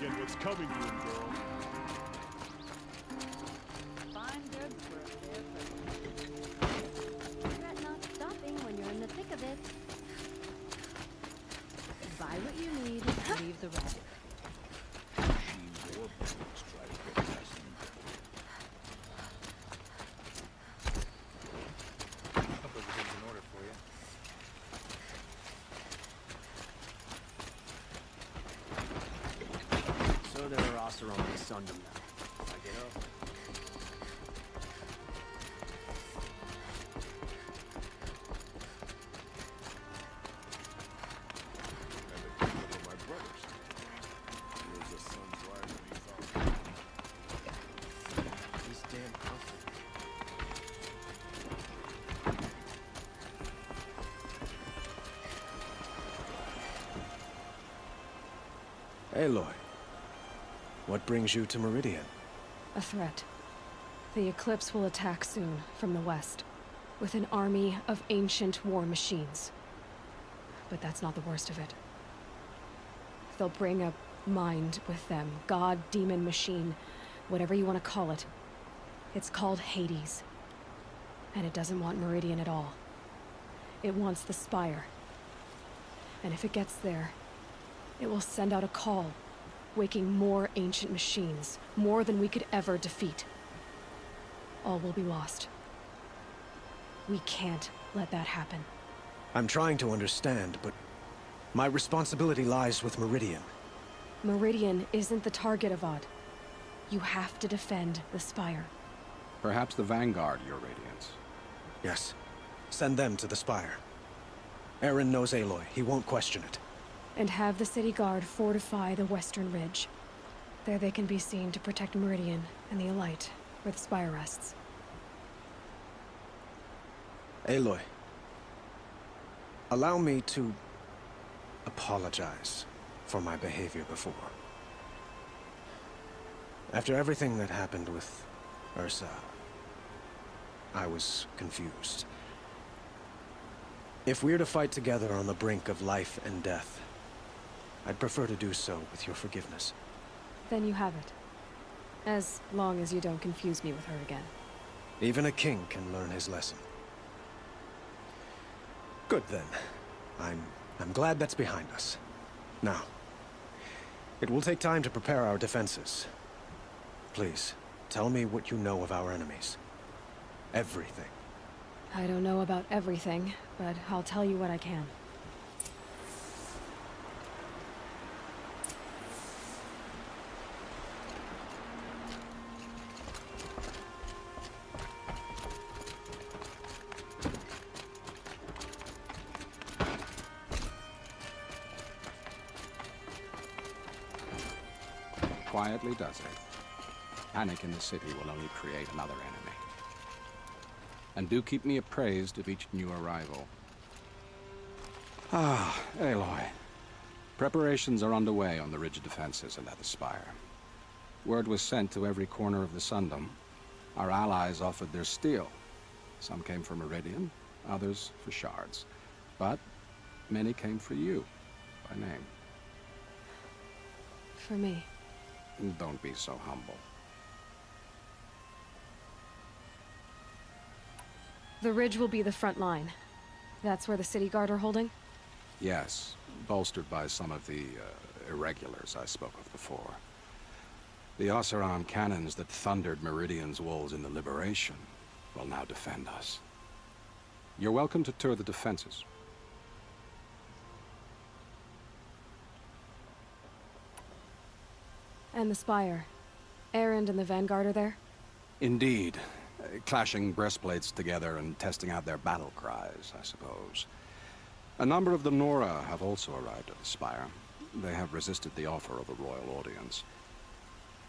again what's coming to him, girl. Fine goods for a fair price. Regret not stopping when you're in the thick of it. Buy what you need, leave the rest. She war bullets try to get past me. Hope everything's in order for you. So there are Oseram and Sundom now. Like it up. And the people of my brothers. He was a son's wife and he thought, This damn comfort. Aloy, what brings you to Meridian? A threat. The Eclipse will attack soon, from the west, with an army of ancient war machines. But that's not the worst of it. They'll bring a mind with them, god, demon, machine, whatever you want to call it. It's called Hades. And it doesn't want Meridian at all. It wants the Spire. And if it gets there, it will send out a call, waking more ancient machines, more than we could ever defeat. All will be lost. We can't let that happen. I'm trying to understand, but my responsibility lies with Meridian. Meridian isn't the target, Avad. You have to defend the Spire. Perhaps the Vanguard, Your Radiance. Yes. Send them to the Spire. Aaron knows Aloy. He won't question it. And have the city guard fortify the western ridge. There they can be seen to protect Meridian and the Elite, where the Spire rests. Aloy, allow me to apologize for my behavior before. After everything that happened with Ursa, I was confused. If we're to fight together on the brink of life and death, I'd prefer to do so with your forgiveness. Then you have it. As long as you don't confuse me with her again. Even a king can learn his lesson. Good then. I'm glad that's behind us. Now, it will take time to prepare our defenses. Please, tell me what you know of our enemies. Everything. I don't know about everything, but I'll tell you what I can. Quietly does it. Panic in the city will only create another enemy. And do keep me appraised of each new arrival. Ah, Aloy. Preparations are underway on the ridge defenses and at the Spire. Word was sent to every corner of the Sundom. Our allies offered their steel. Some came for Meridian, others for shards. But many came for you, by name. For me. Don't be so humble. The ridge will be the front line. That's where the city guard are holding? Yes, bolstered by some of the irregulars I spoke of before. The Oseram cannons that thundered Meridian's walls in the Liberation will now defend us. You're welcome to tour the defenses. And the Spire. Erend and the Vanguard are there? Indeed. Clashing breastplates together and testing out their battle cries, I suppose. A number of the Nora have also arrived at the Spire. They have resisted the offer of a royal audience.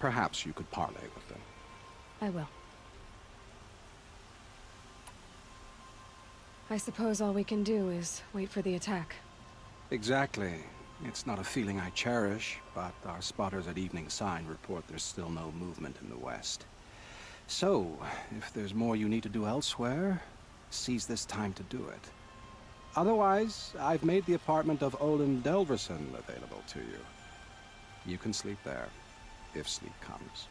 Perhaps you could parley with them. I will. I suppose all we can do is wait for the attack. Exactly. It's not a feeling I cherish, but our spotters at Evening Sign report there's still no movement in the west. So, if there's more you need to do elsewhere, seize this time to do it. Otherwise, I've made the apartment of Olin Delverson available to you. You can sleep there, if sleep comes.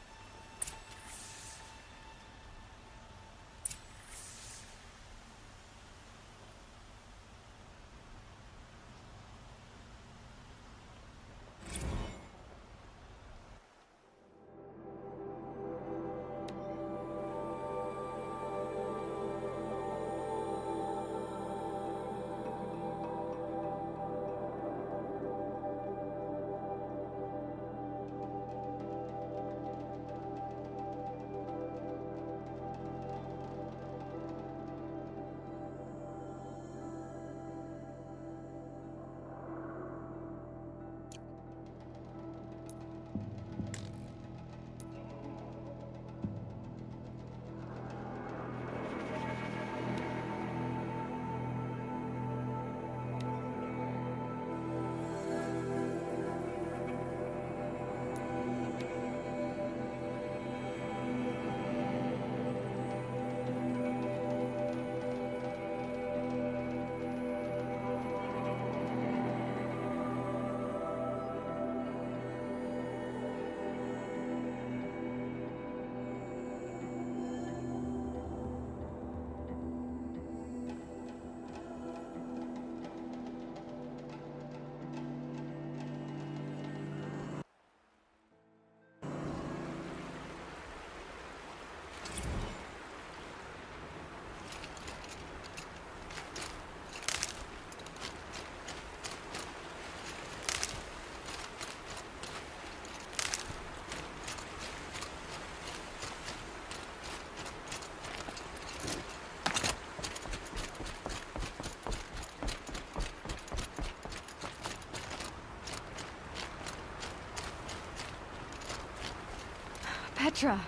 Petra!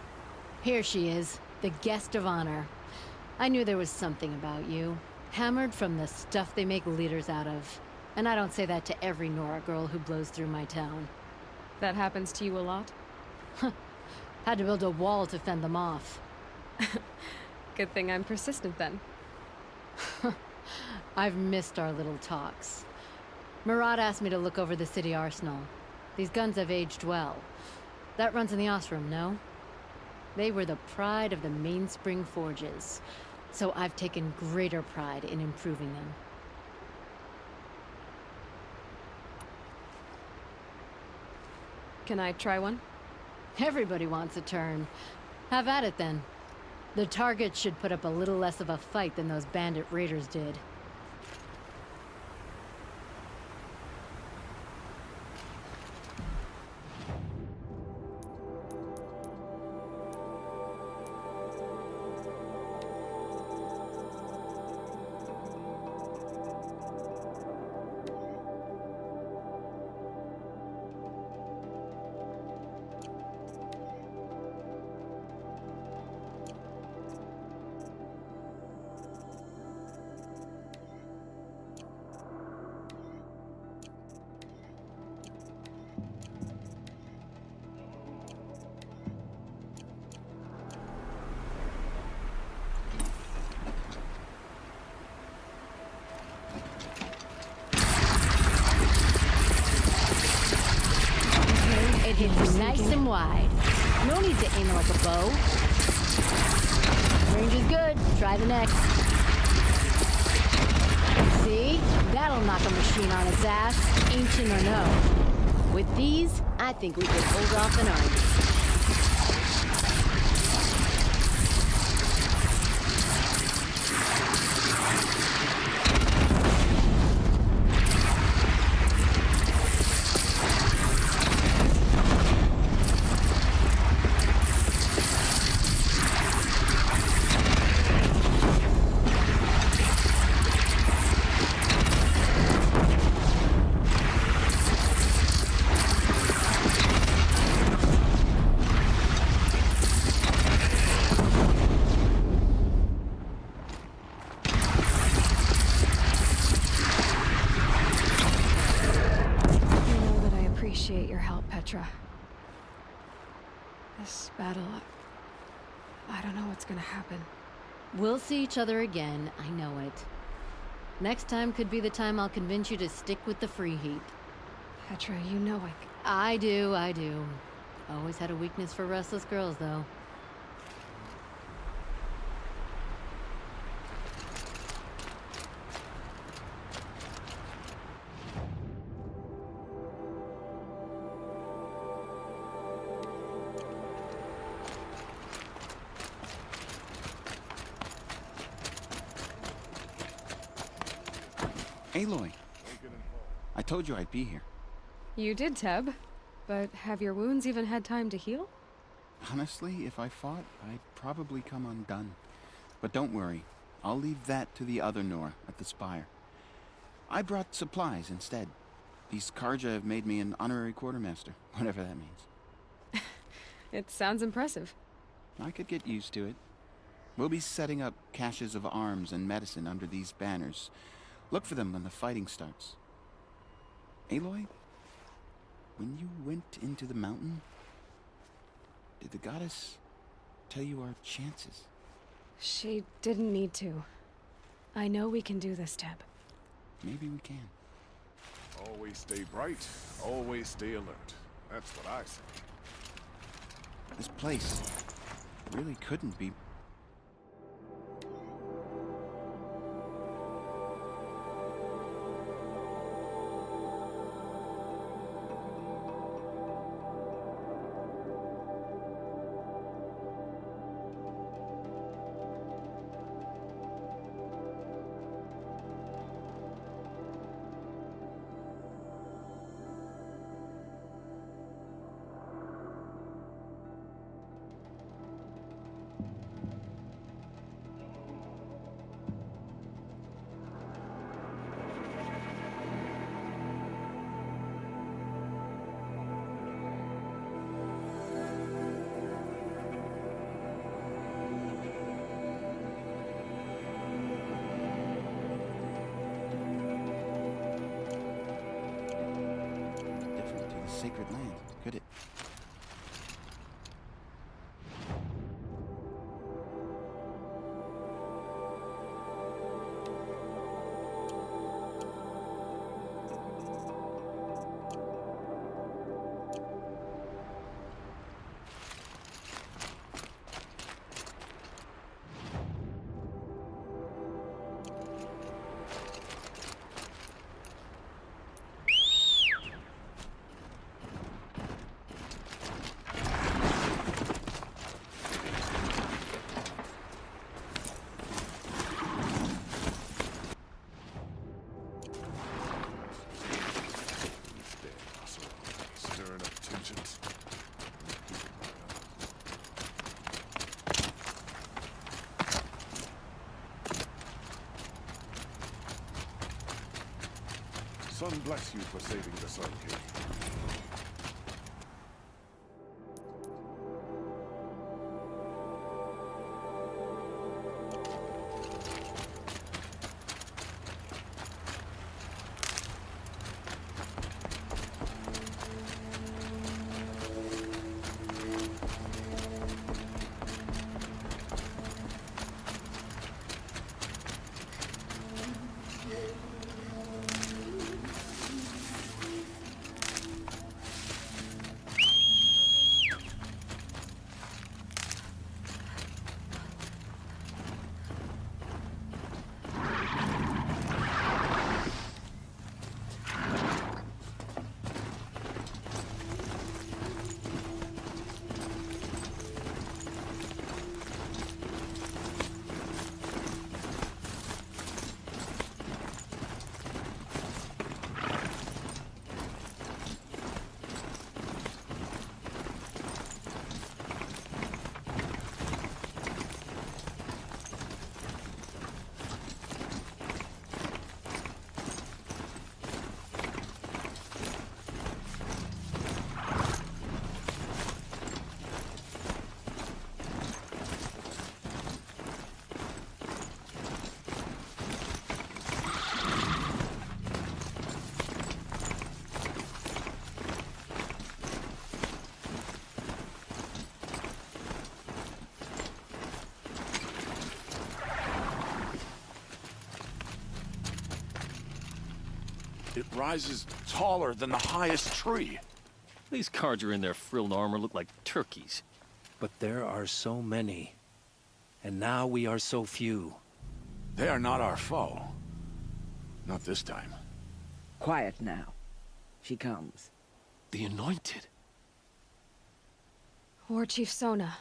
Here she is, the guest of honor. I knew there was something about you. Hammered from the stuff they make leaders out of. And I don't say that to every Nora girl who blows through my town. That happens to you a lot? Had to build a wall to fend them off. Good thing I'm persistent then. I've missed our little talks. Murat asked me to look over the city arsenal. These guns have aged well. That runs in the Ostrom, no? They were the pride of the Mainspring forges, so I've taken greater pride in improving them. Can I try one? Everybody wants a turn. Have at it then. The target should put up a little less of a fight than those bandit raiders did. It hits nice and wide. No need to aim it like a bow. Range is good. Try the next. See? That'll knock a machine on its ass, ancient or no. With these, I think we could hold off an army. Petra. This battle, I don't know what's gonna happen. We'll see each other again, I know it. Next time could be the time I'll convince you to stick with the free heap. Petra, you know I do. Always had a weakness for restless girls, though. Aloy, I told you I'd be here. You did, Teb. But have your wounds even had time to heal? Honestly, if I fought, I'd probably come undone. But don't worry, I'll leave that to the other Nora at the Spire. I brought supplies instead. These Karja have made me an honorary quartermaster, whatever that means. It sounds impressive. I could get used to it. We'll be setting up caches of arms and medicine under these banners. Look for them when the fighting starts. Aloy, when you went into the mountain, did the goddess tell you our chances? She didn't need to. I know we can do this, Teb. Maybe we can. Always stay bright, always stay alert. That's what I say. This place really couldn't be. Different to the sacred land, could it? Stirring up tensions. Sun bless you for saving the Sun King. It rises taller than the highest tree. These cards are in their frilled armor look like turkeys. But there are so many. And now we are so few. They are not our foe. Not this time. Quiet now. She comes. The Anointed. War Chief Sona.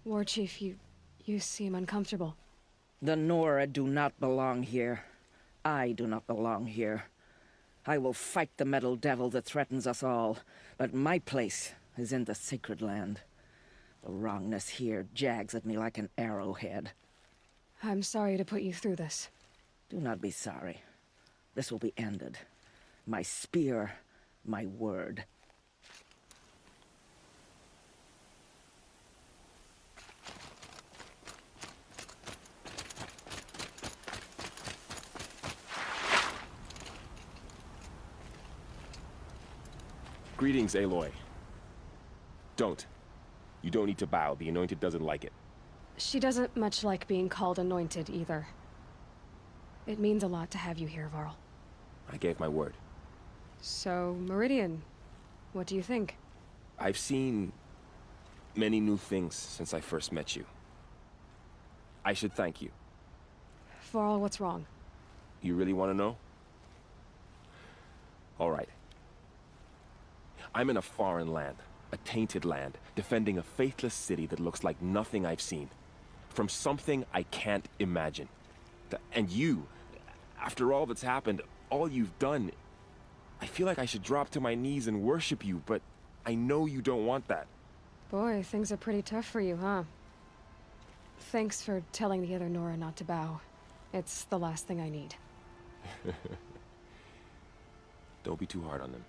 War Chief, you seem uncomfortable. The Nora do not belong here. I do not belong here. I will fight the metal devil that threatens us all, but my place is in the sacred land. The wrongness here jags at me like an arrowhead. I'm sorry to put you through this. Do not be sorry. This will be ended. My spear, my word. Greetings, Aloy. Don't. You don't need to bow. The Anointed doesn't like it. She doesn't much like being called Anointed, either. It means a lot to have you here, Varl. I gave my word. So, Meridian, what do you think? I've seen many new things since I first met you. I should thank you. Varl, what's wrong? You really want to know? All right. I'm in a foreign land, a tainted land, defending a faithless city that looks like nothing I've seen. From something I can't imagine. And you, after all that's happened, all you've done, I feel like I should drop to my knees and worship you, but I know you don't want that. Boy, things are pretty tough for you, huh? Thanks for telling the other Nora not to bow. It's the last thing I need. Don't be too hard on them.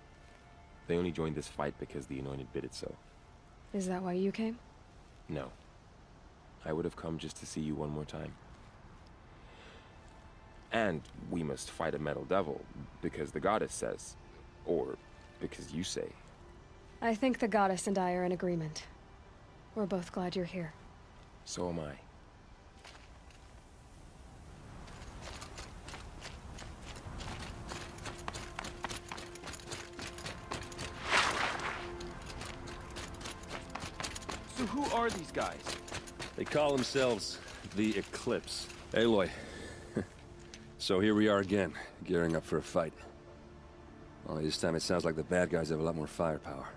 They only joined this fight because the Anointed bid it so. Is that why you came? No. I would have come just to see you one more time. And we must fight a metal devil, because the goddess says. Or because you say. I think the goddess and I are in agreement. We're both glad you're here. So am I. So who are these guys? They call themselves the Eclipse. Aloy. So here we are again, gearing up for a fight. Only this time it sounds like the bad guys have a lot more firepower.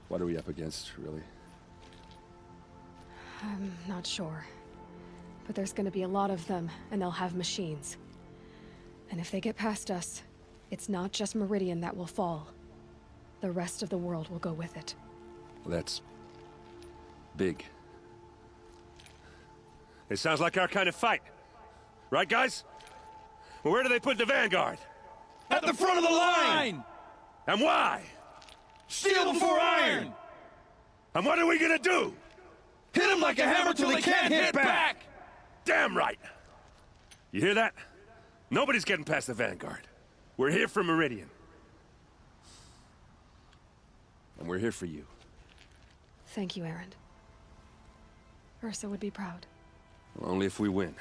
What are we up against, really? I'm not sure. But there's gonna be a lot of them, and they'll have machines. And if they get past us, it's not just Meridian that will fall. The rest of the world will go with it. Well, that's big. It sounds like our kind of fight. Right, guys? Well, where do they put the Vanguard? At the front of the line! And why? Steel before iron! And what are we gonna do? Hit him like a hammer till he can't hit back! Damn right! You hear that? Nobody's getting past the Vanguard. We're here for Meridian. And we're here for you. Thank you, Erend. Ursa would be proud. Well, only if we win.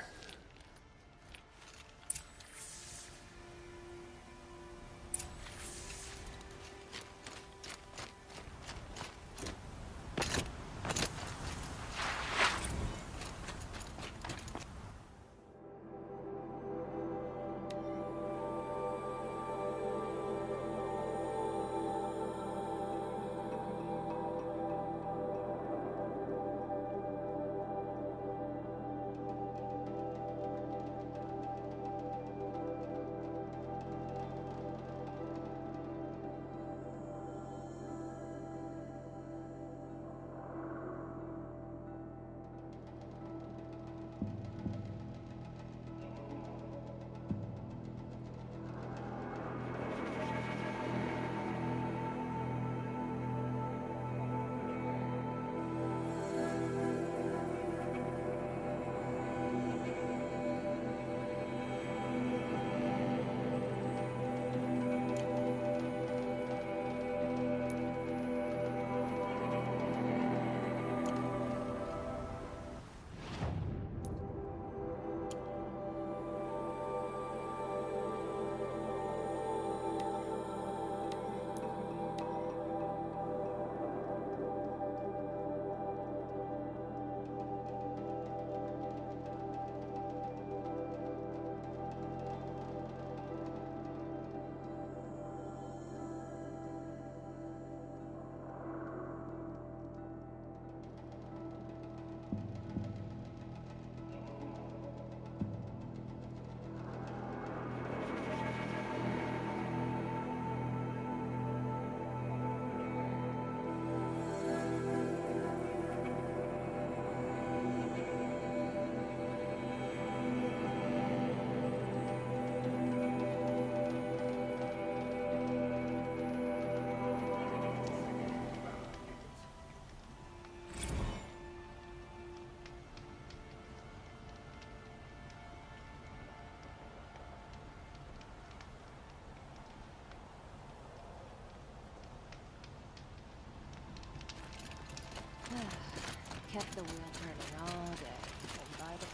kept the wheel turning all day. And by the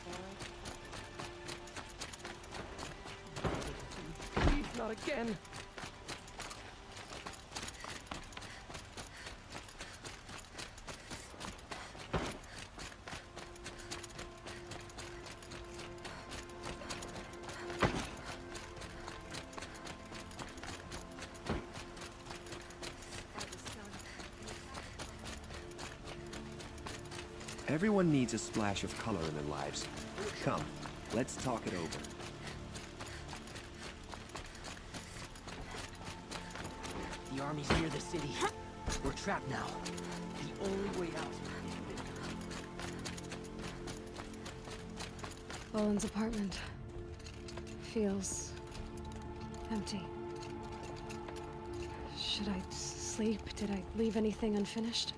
Please, not again. Everyone needs a splash of color in their lives. Come, let's talk it over. The army's near the city. We're trapped now. The only way out. Owen's apartment feels empty. Should I sleep? Did I leave anything unfinished?